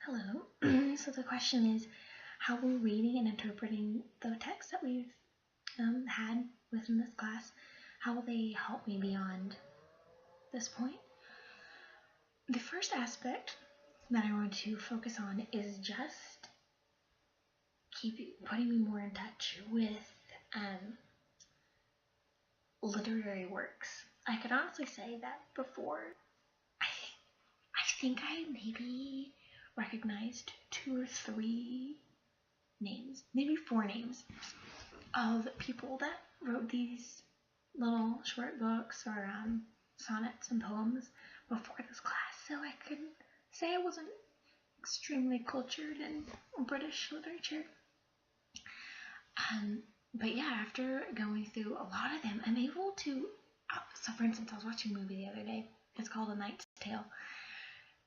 Hello. So the question is, how will reading and interpreting the text that we've had within this class, how will they help me beyond this point? The first aspect that I want to focus on is just putting me more in touch with literary works. I could honestly say that before, I think I maybe recognized 2 or 3 names, maybe 4 names of people that wrote these little short books or sonnets and poems before this class, so I could say I wasn't extremely cultured in British literature. But yeah, after going through a lot of them, I'm able to. So, for instance, I was watching a movie the other day. It's called A Knight's Tale,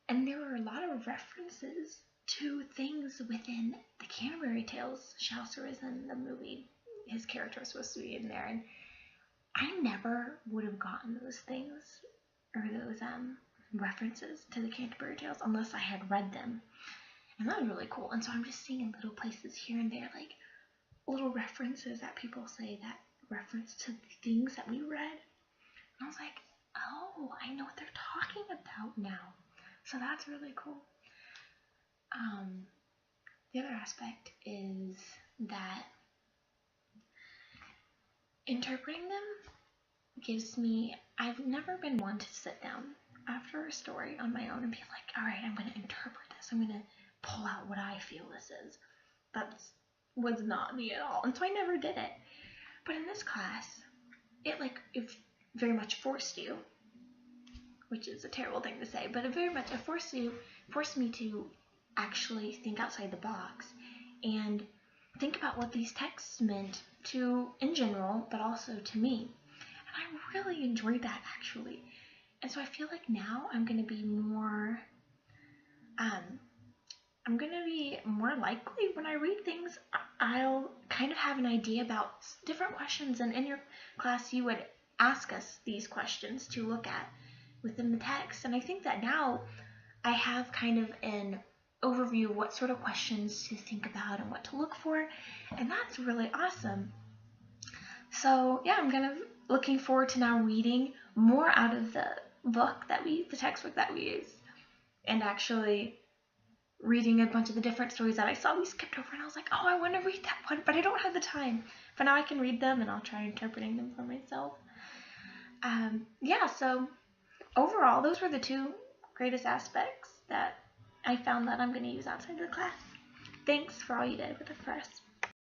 and there were a lot of references to things within the Canterbury Tales. Chaucer is in the movie. His character was supposed to be in there, and I never would have gotten those things or those references to the Canterbury Tales unless I had read them. And that was really cool. And so I'm just seeing in little places here and there, like little references that people say that reference to things that we read. And I was like, oh, I know what they're talking about now. So that's really cool. The other aspect is that interpreting them gives me, I've never been one to sit down after a story on my own and be like, all right, I'm going to interpret this. I'm going to pull out what I feel this is. That was not me at all. And so I never did it. But in this class, it very much forced you, which is a terrible thing to say, but it forced me to actually think outside the box and think about what these texts meant to, in general, but also to me. And I really enjoyed that, actually. And so I feel like now I'm going to be more likely when I read things, I'll kind of have an idea about different questions. And in your class, you would ask us these questions to look at within the text. And I think that now I have kind of an overview of what sort of questions to think about and what to look for. And that's really awesome. So yeah, I'm kind of looking forward to now reading more out of the textbook that we use, and actually reading a bunch of the different stories that I saw we skipped over, and I was like, oh, I want to read that one, but I don't have the time. But now I can read them, and I'll try interpreting them for myself. So overall, those were the 2 greatest aspects that I found that I'm going to use outside of the class. Thanks for all you did with the first.